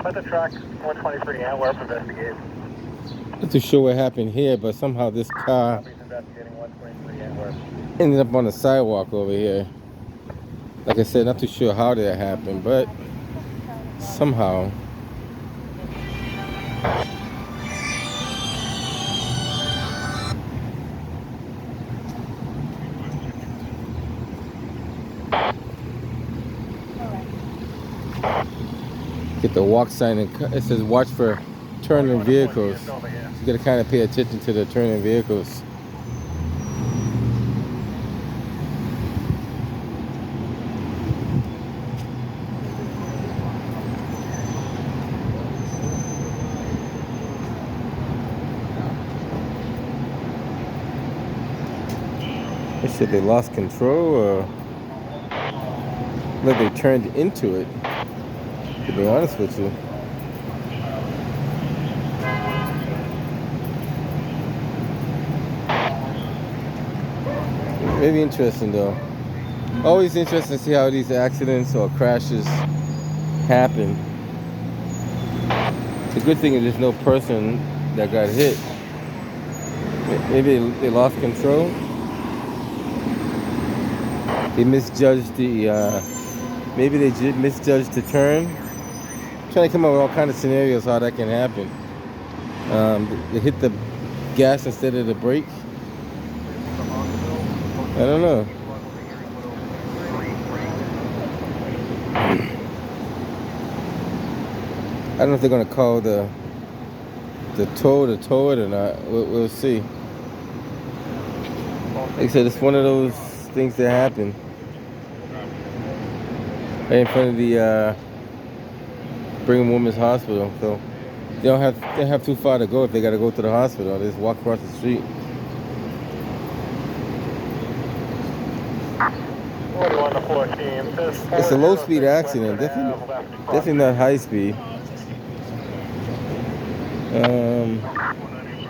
At the track 123 Antwerp, investigate. Not too sure what happened here, but somehow this car Investigating 123 Antwerp. ended up on the sidewalk over here. Like I said, not too sure how that happened, but somehow. Get the walk sign, and it says watch for turning vehicles. You gotta kind of pay attention to the turning vehicles. They said they lost control, or that they turned into it, to be honest with you. Very interesting though. Always interesting to see how these accidents or crashes happen. The good thing is there's no person that got hit. Maybe they lost control. They misjudged the, maybe they misjudged the turn. I'm trying to come up with all kinds of scenarios how that can happen. They hit the gas instead of the brake. I don't know. I don't know if they're gonna call the tow to tow it or not. We'll see. Like I said, it's one of those things that happen. Right in front of the Brigham Women's Hospital, so they don't have too far to go if they got to go to the hospital. They just walk across the street. It's a low-speed accident. Definitely not high speed. Hey,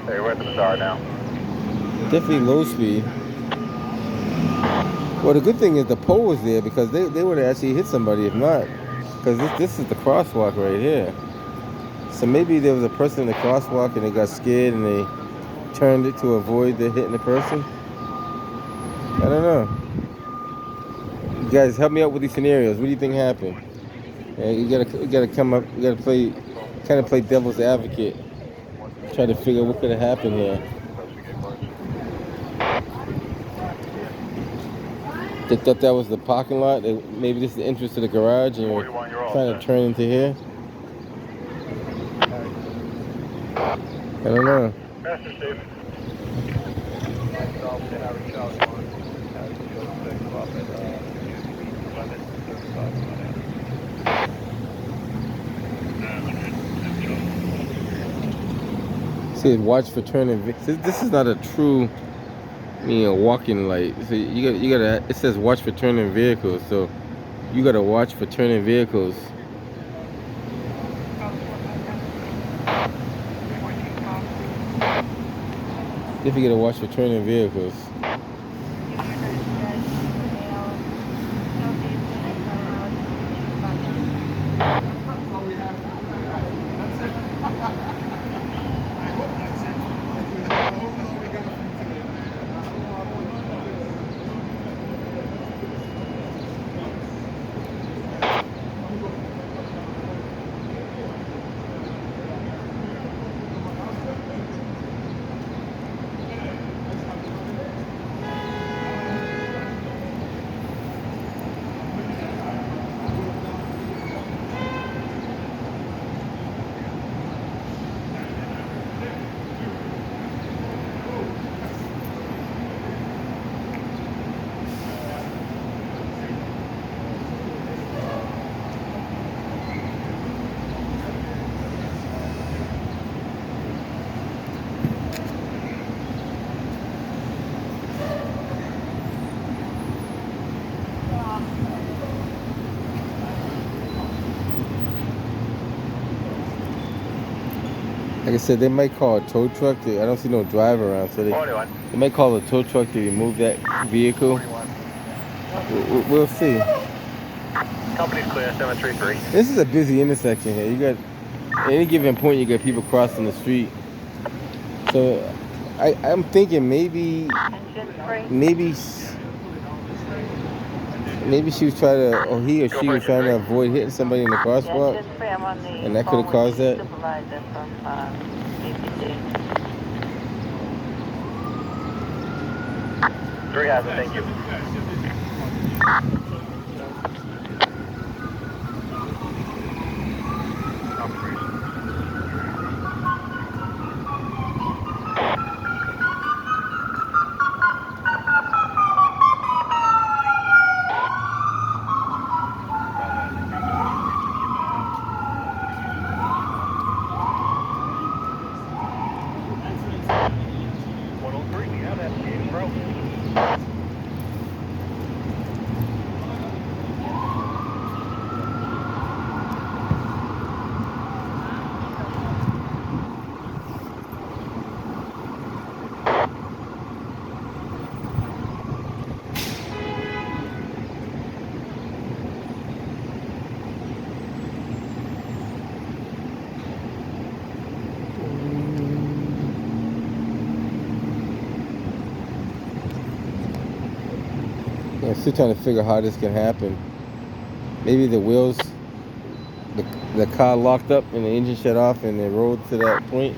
we're at the Star now. Definitely low speed. Well, the good thing is the pole was there because they would have actually hit somebody if not. Because this is the crosswalk right here. So maybe there was a person in the crosswalk and they got scared and they turned it to avoid the hitting the person. I don't know. You guys, help me out with these scenarios. What do you think happened? You gotta come up. You gotta play devil's advocate. Try to figure out what could have happened here. They thought that was the parking lot. Maybe this is the entrance to the garage, and we're trying to turn into here. I don't know. See, watch for turning. This is not a true, walking light. So you gotta. It says watch for turning vehicles. So you gotta watch for turning vehicles. If you gotta watch for turning vehicles. Like I said, they might call a tow truck. I don't see no driver around, so 41. they might call a tow truck to remove that vehicle. 41. We'll see. Company's clear, 733. This is a busy intersection here. You got, at any given point, you got people crossing the street. So I'm thinking maybe she was trying to, or he or she was trying to avoid hitting somebody in the crosswalk, and that could have caused that. 3 hazard, thank you. I'm still trying to figure how this can happen. Maybe the wheels, the car locked up and the engine shut off and it rolled to that point.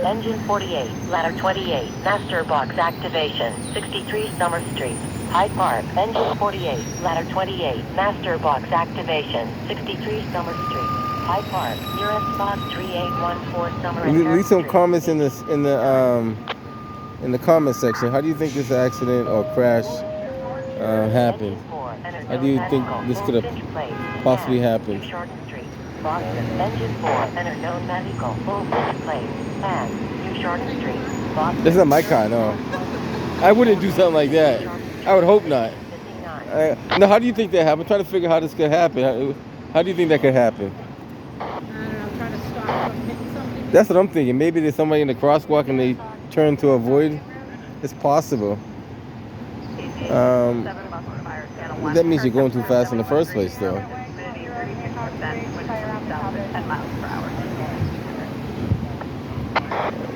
Engine 48, ladder 28, master box activation, 63 Summer Street, Hyde Park. Engine 48, ladder 28, master box activation, 63 Summer Street, Hyde Park. Nearest box 3814 Summer and Leave some Street. comments in the comment section. How do you think this accident or crash happened? How do you think this could have possibly happened? Boston, engine 4, enter known vehicle, full Finch plate, and New Shorten Street, Boston. This is not my car, no. I wouldn't do something like that. I would hope not. No, how do you think that happened? I'm trying to figure how this could happen. How do you think that could happen? I don't know, trying to stop from hitting somebody. That's what I'm thinking. Maybe there's somebody in the crosswalk and they turn to avoid. It's possible. That means you're going too fast in the first place, though.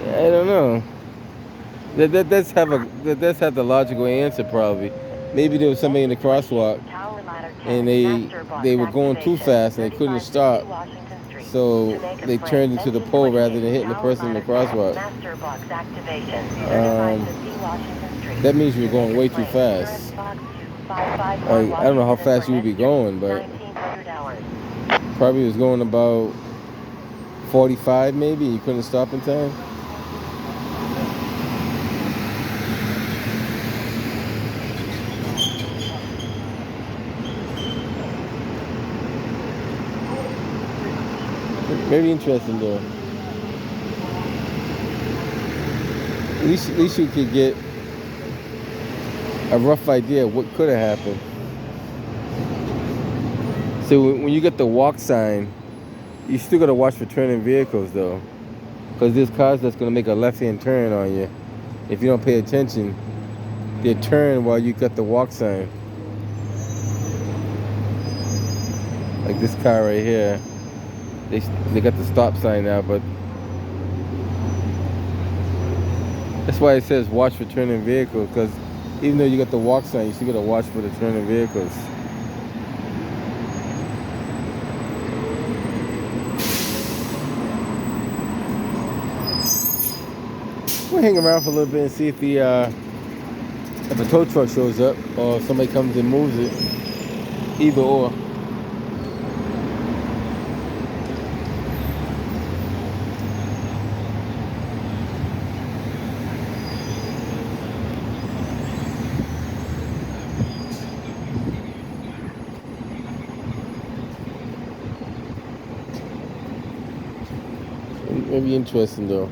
I don't know. That does have the logical answer, probably. Maybe there was somebody in the crosswalk and they were going too fast and they couldn't stop, so they turned into the pole rather than hitting the person in the crosswalk. That means you're going way too fast. I don't know how fast you would be going, but probably was going about 45 maybe. You couldn't stop in time. Very interesting, though. At least you could get a rough idea of what could have happened. So when you get the walk sign, you still got to watch for turning vehicles, though, because there's cars that's going to make a left-hand turn on you. If you don't pay attention, they turn while you got the walk sign. Like this car right here. They got the stop sign now, but that's why it says watch for turning vehicles, because even though you got the walk sign, you still got to watch for the turning vehicles. We'll hang around for a little bit and see if if a tow truck shows up or if somebody comes and moves it. Either or. It'll be interesting, though.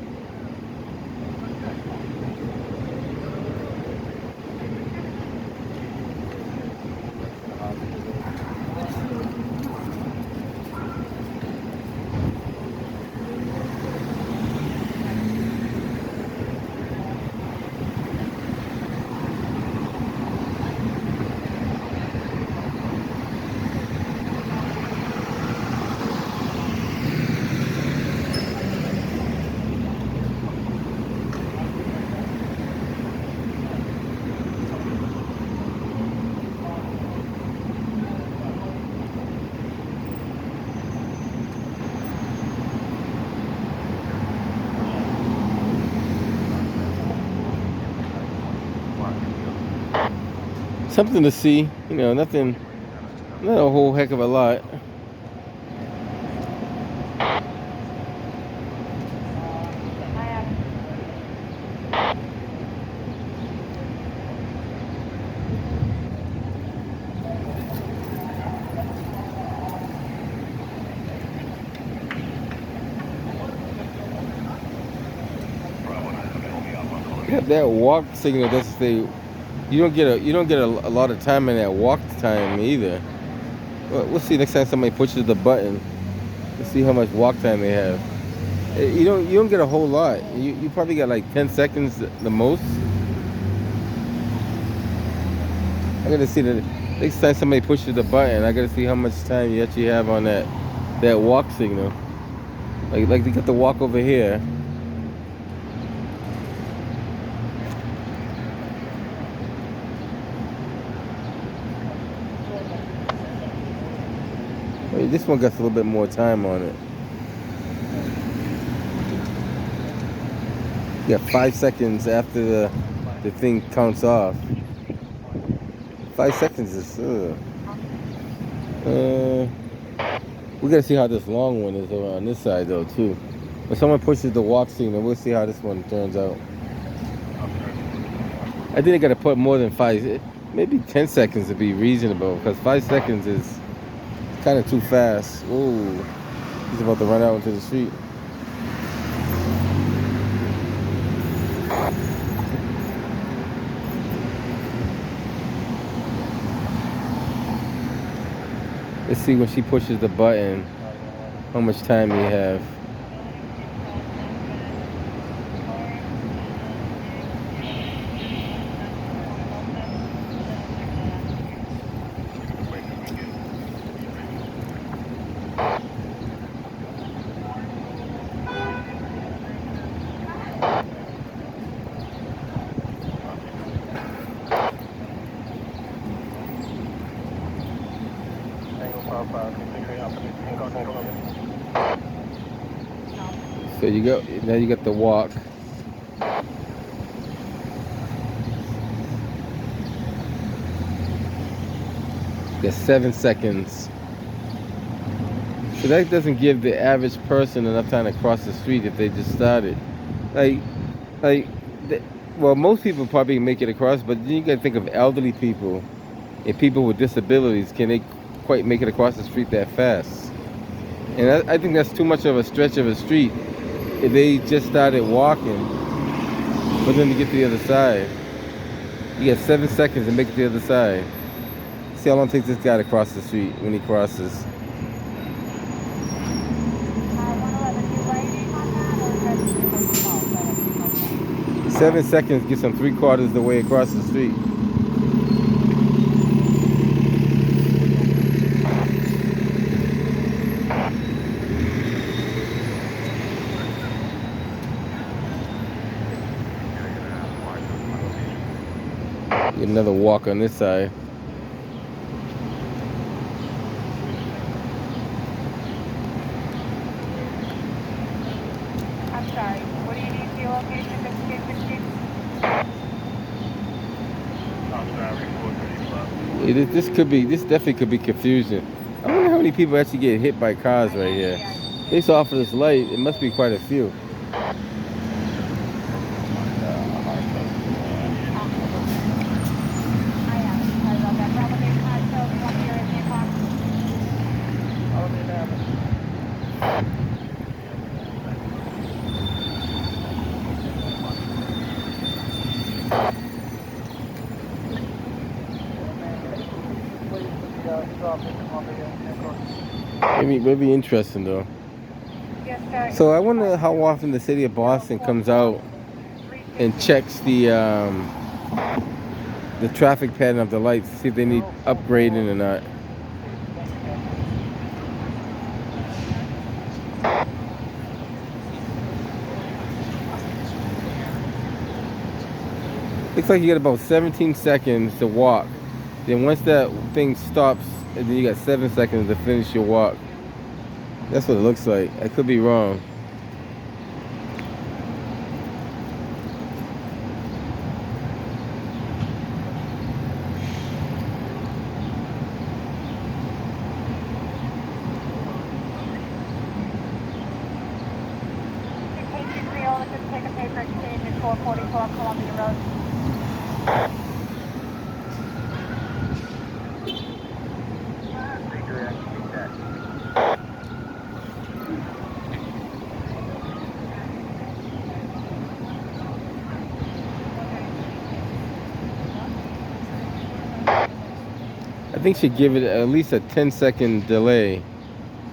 Something to see, you know, nothing, not a whole heck of a lot. Yeah, that walk signal doesn't stay. You don't get a lot of time in that walk time either. Well, we'll see next time somebody pushes the button. Let's see how much walk time they have. You don't get a whole lot. You probably got like 10 seconds the most. I gotta see the next time somebody pushes the button. I gotta see how much time you actually have on that walk signal. Like they got the walk over here. Wait, this one got a little bit more time on it. You got 5 seconds after the thing counts off. 5 seconds is. We gotta see how this long one is over on this side though too. When someone pushes the walk signal, we'll see how this one turns out. I think they gotta put more than 5, maybe 10 seconds to be reasonable, because 5 seconds is kind of too fast. Ooh, he's about to run out into the street. Let's see when she pushes the button, how much time you have. So you go, now you got the walk. You got 7 seconds. So that doesn't give the average person enough time to cross the street if they just started. Like, well, most people probably make it across, but then you gotta think of elderly people and people with disabilities. Can they quite make it across the street that fast? And I think that's too much of a stretch of a street if they just started walking for them to get to the other side. You got 7 seconds to make it to the other side. See how long it takes this guy to cross the street when he crosses. $111, 7 seconds gets him 3/4 the way across the street. Get another walk on this side. I'm sorry. What do you need for your location? 5856? This definitely could be confusing. I wonder how many people actually get hit by cars right here. Based off of this light, it must be quite a few. Maybe interesting though. Yes, sir. So I wonder how often the city of Boston comes out and checks the traffic pattern of the lights to see if they need upgrading or not. Looks like you got about 17 seconds to walk. Then once that thing stops, and then you got 7 seconds to finish your walk. That's what it looks like. I could be wrong. Columbia Road. I think she'd give it at least a 10-second delay.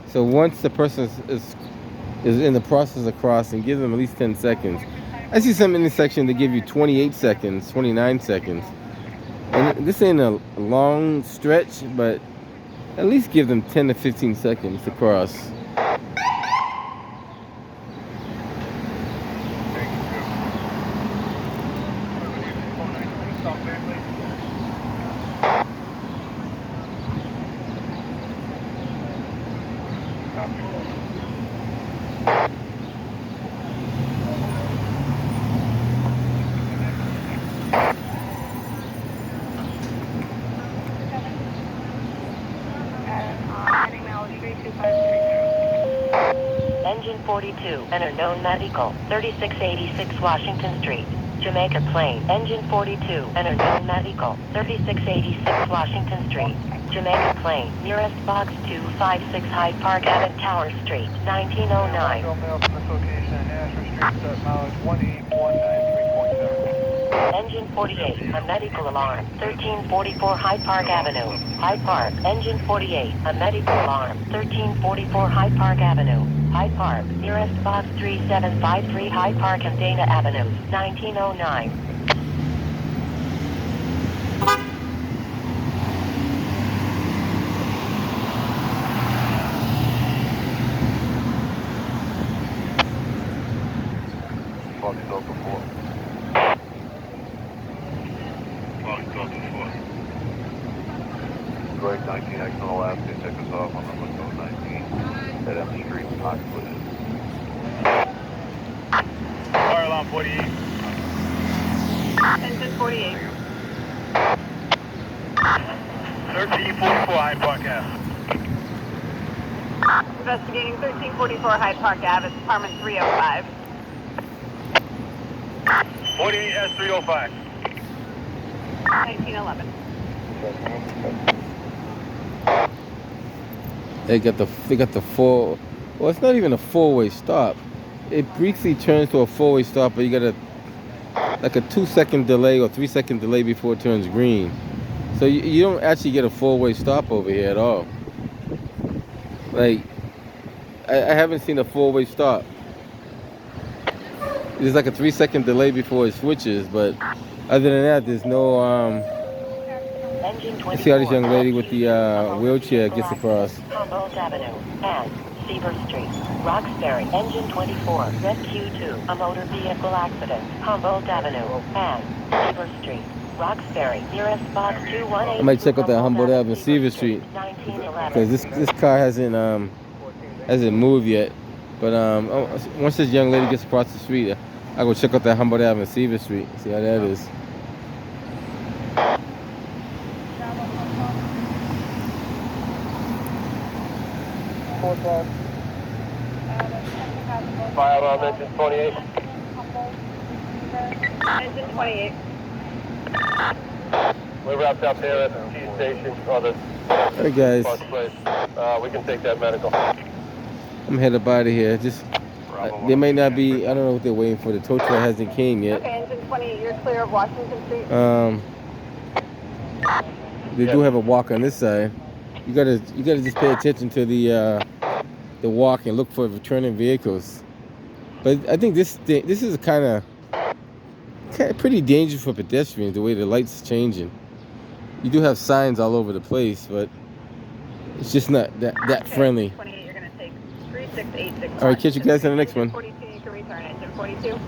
So once the person is in the process of crossing, give them at least 10 seconds. I see some intersection that give you 28 seconds, 29 seconds. And this ain't a long stretch, but at least give them 10 to 15 seconds to cross. Engine 42, enter known medical, 3686 Washington Street, Jamaica Plain. Engine 42, enter known medical, 3686 Washington Street, Jamaica Plain. Nearest box 256 Hyde Park Avenue, Tower Street, 1909. Engine 48, a medical alarm, 1344 Hyde Park Avenue, Hyde Park. Engine 48, a medical alarm, 1344 Hyde Park Avenue, Hyde Park. Nearest box 3753 Hyde Park and Dana Avenue, 1909. Great 19 X on the left, they took us off on the 19 at M Street, Oxford. Fire alarm 48. Engine 48. 1344 Hyde Park Ave. Investigating 1344 Hyde Park Ave, it's Department 305. 48 S305. 1911. They got the four. Well, it's not even a four-way stop. It briefly turns to a four-way stop, but you got like a 2-second delay or 3-second delay before it turns green. So you don't actually get a four-way stop over here at all. Like I haven't seen a four-way stop. There's like a 3-second delay before it switches, but other than that, there's no You see how this young lady with the wheelchair gets across. Humboldt Avenue and Seaver Street, Roxbury. Engine 24, Red Q2, a motor vehicle accident. Humboldt Avenue and Seaver Street, Roxbury. Nearest box 218. I might check out that Humboldt Avenue, Seaver Street, 1911. because this car hasn't moved yet. But once this young lady gets across the street, I go check out that Humboldt Avenue, Seaver Street. See how that is. Fire alarm engine 28. Engine 28. We're wrapped up here at the T station, or the Hey guys, bus place. We can take that medical. I'm headed out of here. Just they may not be. I don't know what they're waiting for. The tow truck hasn't came yet. Okay, engine 28, you're clear of Washington Street. They do have a walk on this side. You gotta just pay attention to the walk and look for returning vehicles. But I think this is kind of pretty dangerous for pedestrians, the way the lights changing. You do have signs all over the place, but it's just not that friendly. 28, you're going to take 3686. All right, catch you guys in the next one. 42, you can return engine 42.